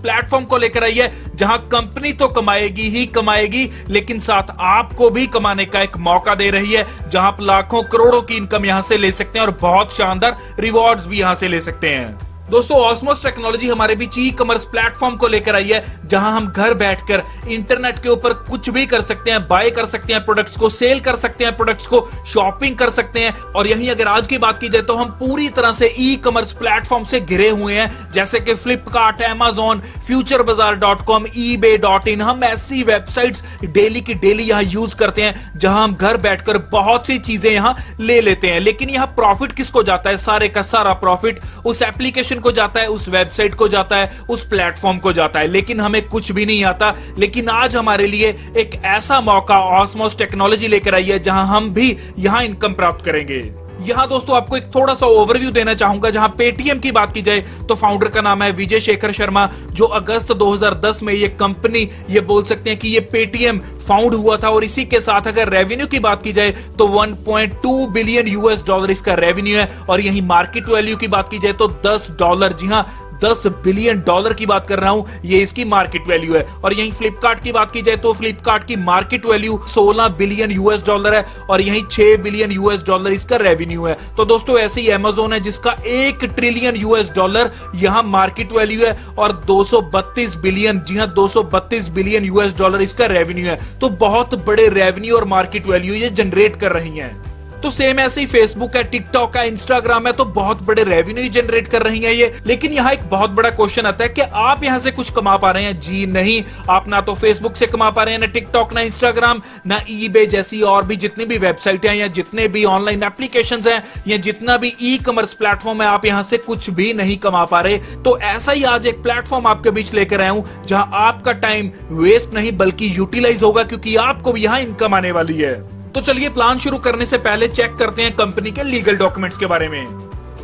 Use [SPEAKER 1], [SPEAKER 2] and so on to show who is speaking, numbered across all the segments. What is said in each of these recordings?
[SPEAKER 1] Platform को लेकर आई है जहां कंपनी तो कमाएगी ही कमाएगी, लेकिन साथ आपको भी कमाने का एक मौका दे रही है, जहां आप लाखों करोड़ों की इनकम यहां से ले सकते हैं और बहुत शानदार रिवॉर्ड्स भी यहां से ले सकते हैं। दोस्तों, ऑस्मोस टेक्नोलॉजी हमारे बीच ई कॉमर्स प्लेटफॉर्म को लेकर आई है, जहां हम घर बैठकर इंटरनेट के ऊपर कुछ भी कर सकते हैं, बाय कर सकते हैं प्रोडक्ट्स को, सेल कर सकते हैं प्रोडक्ट्स को, शॉपिंग कर सकते हैं। और यहीं अगर आज की बात की जाए तो हम पूरी तरह से ई कॉमर्स प्लेटफॉर्म से घिरे हुए हैं, जैसे कि फ्लिपकार्ट, अमेजॉन, फ्यूचरबाजार.com, eBay.in। हम ऐसी वेबसाइट्स डेली की डेली यहां यूज करते हैं, जहां हम घर बैठकर बहुत सी चीजें यहां ले लेते हैं। लेकिन यहां प्रॉफिट किसको जाता है? सारे का सारा प्रॉफिट उस एप्लीकेशन को जाता है, उस वेबसाइट को जाता है, उस प्लेटफॉर्म को जाता है, लेकिन हमें कुछ भी नहीं आता। लेकिन आज हमारे लिए एक ऐसा मौका ऑस्मोस टेक्नोलॉजी लेकर आई है, जहां हम भी यहां इनकम प्राप्त करेंगे। यहां दोस्तों आपको एक थोड़ा सा ओवरव्यू देना चाहूंगा। जहां पेटीएम की बात की जाए तो फाउंडर का नाम है विजय शेखर शर्मा, जो अगस्त 2010 में ये कंपनी, ये बोल सकते हैं कि ये पेटीएम फाउंड हुआ था। और इसी के साथ अगर रेवेन्यू की बात की जाए तो 1.2 बिलियन US डॉलर इसका रेवेन्यू है। और यही मार्केट वैल्यू की बात की जाए तो $10, जी हां, $10 बिलियन की बात कर रहा हूं, ये इसकी मार्केट वैल्यू है। और यहीं फ्लिपकार्ट की बात की जाए तो फ्लिपकार्ट की मार्केट वैल्यू $16 बिलियन US है, और यहीं $6 बिलियन US इसका रेवेन्यू है। तो दोस्तों ऐसे ही अमेजोन है, जिसका $1 ट्रिलियन US यहां मार्केट वैल्यू है, और 232 बिलियन, जी हां, $232 बिलियन US इसका रेवेन्यू है। तो बहुत बड़े रेवेन्यू और मार्केट वैल्यू ये जनरेट कर रही हैं। तो सेम ऐसे ही फेसबुक है, टिकटॉक है, इंस्टाग्राम है, तो बहुत बड़े रेवेन्यू जनरेट कर रही हैं ये। लेकिन यहाँ एक बहुत बड़ा क्वेश्चन आता है कि आप यहां से कुछ कमा पा रहे हैं? जी नहीं, आप ना तो फेसबुक से कमा पा रहे हैं, ना टिकटॉक, ना इंस्टाग्राम, ना ईबे जैसी और भी जितनी भी वेबसाइट है, या जितने भी ऑनलाइन एप्लीकेशंस हैं, या जितना भी ई कॉमर्स प्लेटफॉर्म है, आप यहां से कुछ भी नहीं कमा पा रहे। तो ऐसा ही आज एक प्लेटफॉर्म आपके बीच लेकर आया हूं, जहां आपका टाइम वेस्ट नहीं बल्कि यूटिलाइज होगा, क्योंकि आपको भी यहां इनकम आने वाली है। तो चलिए प्लान शुरू करने से पहले चेक करते हैं कंपनी के लीगल डॉक्यूमेंट्स के बारे में।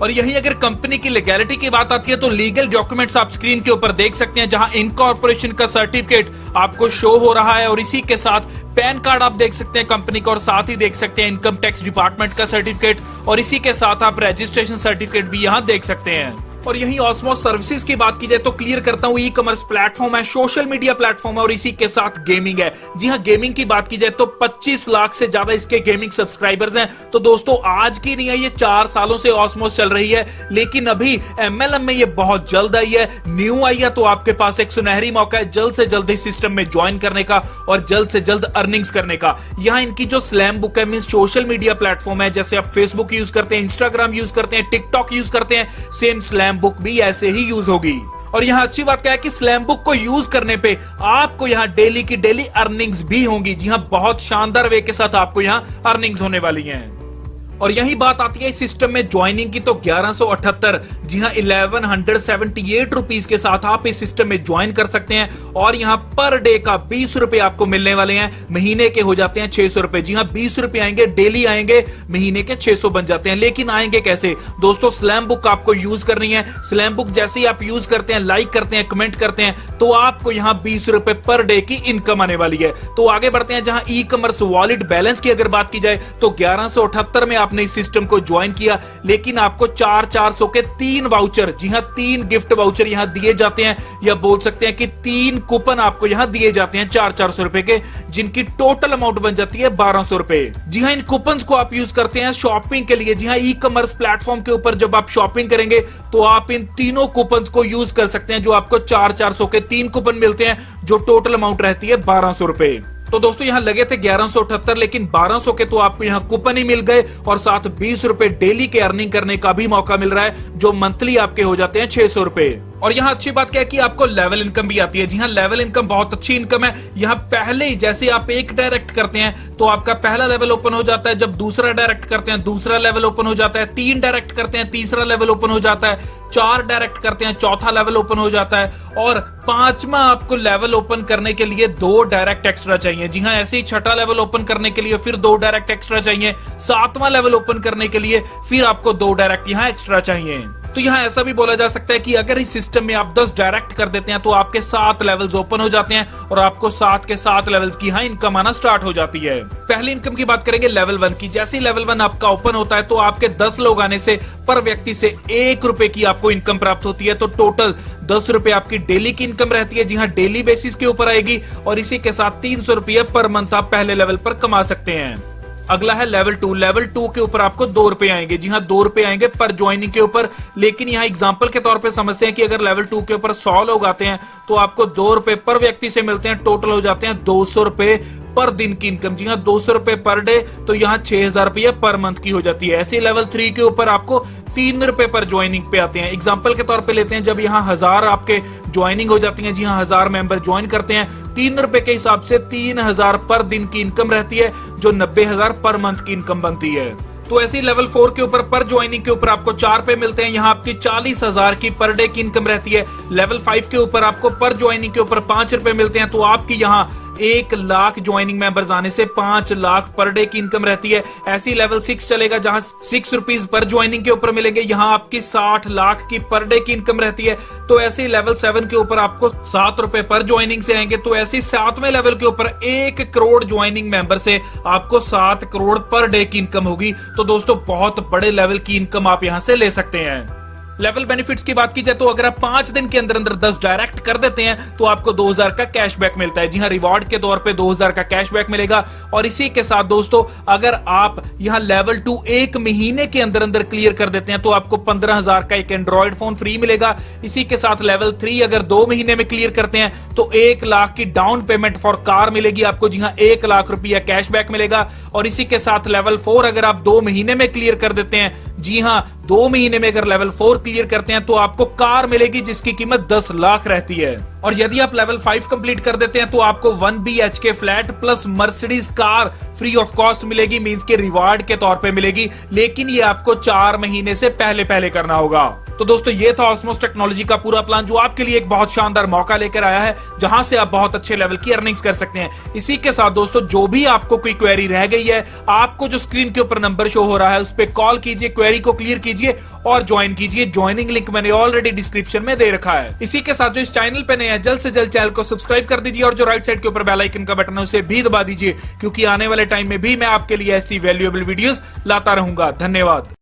[SPEAKER 1] और यही अगर कंपनी की लीगैलिटी की बात आती है तो लीगल डॉक्यूमेंट्स आप स्क्रीन के ऊपर देख सकते हैं, जहां इनकॉर्पोरेशन का सर्टिफिकेट आपको शो हो रहा है, और इसी के साथ पैन कार्ड आप देख सकते हैं कंपनी का, और साथ ही देख सकते हैं इनकम टैक्स डिपार्टमेंट का सर्टिफिकेट, और इसी के साथ आप रजिस्ट्रेशन सर्टिफिकेट भी यहां देख सकते हैं। और यही ऑस्मोस सर्विसेज की बात की जाए तो क्लियर करता हूं, ई कॉमर्स प्लेटफॉर्म है, सोशल मीडिया प्लेटफॉर्म है, और इसी के साथ गेमिंग है। जी हां, गेमिंग की बात की जाए तो 25 लाख से ज्यादा इसके गेमिंग सब्सक्राइबर्स हैं। तो दोस्तों आज की नहीं है, ये 4 सालों से ऑस्मोस चल रही है, लेकिन अभी एमएलएम में ये बहुत जल्द आई है, न्यू आई है। तो आपके पास एक सुनहरी मौका है जल्द से जल्द इस सिस्टम में ज्वाइन करने का और जल्द से जल्द अर्निंग्स करने का। यहाँ इनकी जो स्लैम बुक है, मीन सोशल मीडिया प्लेटफॉर्म है, जैसे आप फेसबुक यूज करते हैं, इंस्टाग्राम यूज करते हैं, टिकटॉक यूज करते हैं, सेम स्लैम बुक भी ऐसे ही यूज होगी। और यहाँ अच्छी बात क्या है कि स्लैम बुक को यूज करने पे आपको यहाँ डेली की डेली अर्निंग्स भी होंगी। जी हाँ, बहुत शानदार वे के साथ आपको यहाँ अर्निंग्स होने वाली हैं। और यही बात आती है इस सिस्टम में ज्वाइनिंग की, तो 1178, जी हाँ, 1178 रुपीज के साथ आप इस सिस्टम में ज्वाइन कर सकते हैं। और यहाँ पर डे का 20 रुपए आपको मिलने वाले हैं, महीने के हो जाते हैं 600 रुपए। जी हाँ, 20 रुपए आएंगे, डेली आएंगे, महीने के 600 बन जाते हैं। लेकिन आएंगे कैसे दोस्तों? स्लैम बुक आपको यूज करनी है। स्लैम बुक जैसे ही आप यूज करते हैं, लाइक करते हैं, कमेंट करते हैं, तो आपको यहाँ 20 रुपए पर डे की इनकम आने वाली है। तो आगे बढ़ते हैं, जहां ई कॉमर्स वॉलेट बैलेंस की अगर बात की जाए तो 1178 में आपने इस सिस्टम को ज्वाइन किया, लेकिन आपको 400 के 3 वाउचर, जी हां, 3 गिफ्ट वाउचर यहां दिए जाते हैं, या बोल सकते हैं कि 3 कूपन आपको यहां दिए जाते हैं 400 रुपए के, जिनकी टोटल अमाउंट बन जाती है 1200 रुपए। जी हां, इन कूपन को आप यूज करते हैं शॉपिंग के लिए। जी हां, ई कॉमर्स प्लेटफॉर्म के ऊपर जब आप शॉपिंग करेंगे तो आप इन तीनों कूपन को यूज कर सकते हैं, जो आपको 400 के 3 कूपन मिलते हैं, जो टोटल अमाउंट रहती है 1200 रुपए। तो दोस्तों यहाँ लगे थे 1178, लेकिन 1200 के तो आपको यहाँ कूपन ही मिल गए, और साथ 20 रुपए डेली के अर्निंग करने का भी मौका मिल रहा है, जो मंथली आपके हो जाते हैं 600 रुपए। और यहाँ अच्छी बात क्या है कि आपको लेवल इनकम भी आती है। जी हाँ, लेवल इनकम बहुत अच्छी इनकम है। यहाँ पहले ही जैसे आप एक डायरेक्ट करते हैं तो आपका पहला लेवल ओपन हो जाता है, जब दूसरा डायरेक्ट करते हैं दूसरा लेवल ओपन हो जाता है, 3 डायरेक्ट करते हैं तीसरा लेवल ओपन हो जाता है, 4 डायरेक्ट करते हैं चौथा लेवल ओपन हो जाता है, और 5वां आपको लेवल ओपन करने के लिए 2 डायरेक्ट एक्स्ट्रा चाहिए। जी हाँ, ऐसे ही 6ठा लेवल ओपन करने के लिए फिर 2 डायरेक्ट एक्स्ट्रा चाहिए, 7वां लेवल ओपन करने के लिए फिर आपको 2 डायरेक्ट यहाँ एक्स्ट्रा चाहिए। तो यहाँ ऐसा भी बोला जा सकता है कि अगर इस सिस्टम में आप 10 डायरेक्ट कर देते हैं तो आपके 7 लेवल्स ओपन हो जाते हैं और आपको 7 के 7 लेवल्स की यहाँ इनकम आना स्टार्ट हो जाती है। पहली इनकम की बात करेंगे लेवल 1 की। जैसे ही लेवल 1 आपका ओपन होता है तो आपके 10 लोग आने से पर व्यक्ति से 1 रुपए की आपको इनकम प्राप्त होती है। तो टोटल 10 रुपए आपकी डेली की इनकम रहती है, जी हाँ डेली बेसिस के ऊपर आएगी, और इसी के साथ 300 रुपये पर मंथ आप पहले लेवल पर कमा सकते हैं। अगला है लेवल 2। लेवल 2 के ऊपर आपको 2 रुपए आएंगे, जी हाँ 2 रुपए आएंगे पर ज्वाइनिंग के ऊपर। लेकिन यहाँ एग्जांपल के तौर पे समझते हैं कि अगर लेवल 2 के ऊपर 100 लोग आते हैं तो आपको 2 रुपए पर व्यक्ति से मिलते हैं, टोटल हो जाते हैं 200 रुपए पर दिन की इनकम। जी हाँ 200 रुपए पर डे, तो यहाँ 6000 रुपये पर मंथ की हो जाती है। ऐसे लेवल 3 के ऊपर आपको 3 रुपए पर ज्वाइनिंग पे आते हैं। एग्जाम्पल के तौर पे लेते हैं, जब यहाँ 1000 आपके ज्वाइनिंग हो जाती है, जी हाँ 1000 मेंबर ज्वाइन करते हैं, 3 रुपए के हिसाब से 3000 पर दिन की इनकम रहती है, जो 90,000 पर मंथ की इनकम बनती है। तो ऐसे ही लेवल 4 के ऊपर पर ज्वाइनिंग के ऊपर आपको 4 रुपए मिलते हैं, यहाँ आपकी 40,000 की पर डे की इनकम रहती है। लेवल 5 के ऊपर आपको पर ज्वाइनिंग के ऊपर 5 रुपए मिलते हैं, तो आपकी यहाँ 1 लाख ज्वाइनिंग मेंबर्स आने से 5 लाख पर डे की इनकम रहती है। ऐसी लेवल 6 चलेगा जहां 6 रुपीज पर ज्वाइनिंग के ऊपर मिलेंगे, यहां आपकी 60 लाख की पर डे की इनकम रहती है। तो ऐसे लेवल 7 के ऊपर आपको 7 रुपए पर ज्वाइनिंग से आएंगे। तो ऐसे 7वें लेवल के ऊपर 1 करोड़ ज्वाइनिंग मेंबर से आपको 7 करोड़ पर डे की इनकम होगी। तो दोस्तों बहुत बड़े लेवल की इनकम आप यहां से ले सकते हैं। लेवल बेनिफिट्स की बात की जाए तो अगर आप 5 दिन के अंदर अंदर 10 डायरेक्ट कर देते हैं तो आपको 2000 का कैशबैक मिलता है। जी हाँ रिवॉर्ड के तौर पे 2000 का कैशबैक मिलेगा। और इसी के साथ दोस्तों अगर आप यहाँ लेवल 2 1 महीने के अंदर अंदर क्लियर कर देते हैं तो आपको 15,000 का एक एंड्रॉइड फोन फ्री मिलेगा। इसी के साथ लेवल 3 अगर 2 महीने में क्लियर करते हैं तो 1 लाख की डाउन पेमेंट फॉर कार मिलेगी आपको। जी हाँ 1 लाख रुपया कैशबैक मिलेगा। और इसी के साथ लेवल 4 अगर आप 2 महीने में क्लियर कर देते हैं, जी हाँ 2 महीने में अगर लेवल 4 क्लियर करते हैं तो आपको कार मिलेगी जिसकी कीमत 10 लाख रहती है। और यदि आप लेवल 5 कंप्लीट कर देते हैं तो आपको 1 BHK flat plus Mercedes car free of cost मिलेगी, मींस के रिवार्ड के तौर पे मिलेगी। लेकिन ये आपको 4 महीने से पहले करना होगा। तो दोस्तों ये था ऑस्मोस टेक्नोलॉजी का पूरा प्लान, जो आपके लिए एक बहुत शानदार मौका लेकर आया है, जहां से आप बहुत अच्छे लेवल की अर्निंग्स कर सकते हैं। इसी के साथ दोस्तों जो भी आपको कोई क्वेरी रह गई है, आपको जो स्क्रीन के ऊपर नंबर शो हो रहा है उस पर कॉल कीजिए, क्वेरी को क्लियर कीजिए और ज्वाइन कीजिए। ज्वाइनिंग लिंक मैंने ऑलरेडी डिस्क्रिप्शन में दे रखा है। इसी के साथ जो इस चैनल पे नए हैं जल्द से जल्द चैनल को सब्सक्राइब कर दीजिए और जो राइट साइड के ऊपर बेल आइकन का बटन है उसे भी दबा दीजिए, क्योंकि आने वाले टाइम में भी मैं आपके लिए ऐसी वैल्यूएबल वीडियोस लाता रहूंगा। धन्यवाद।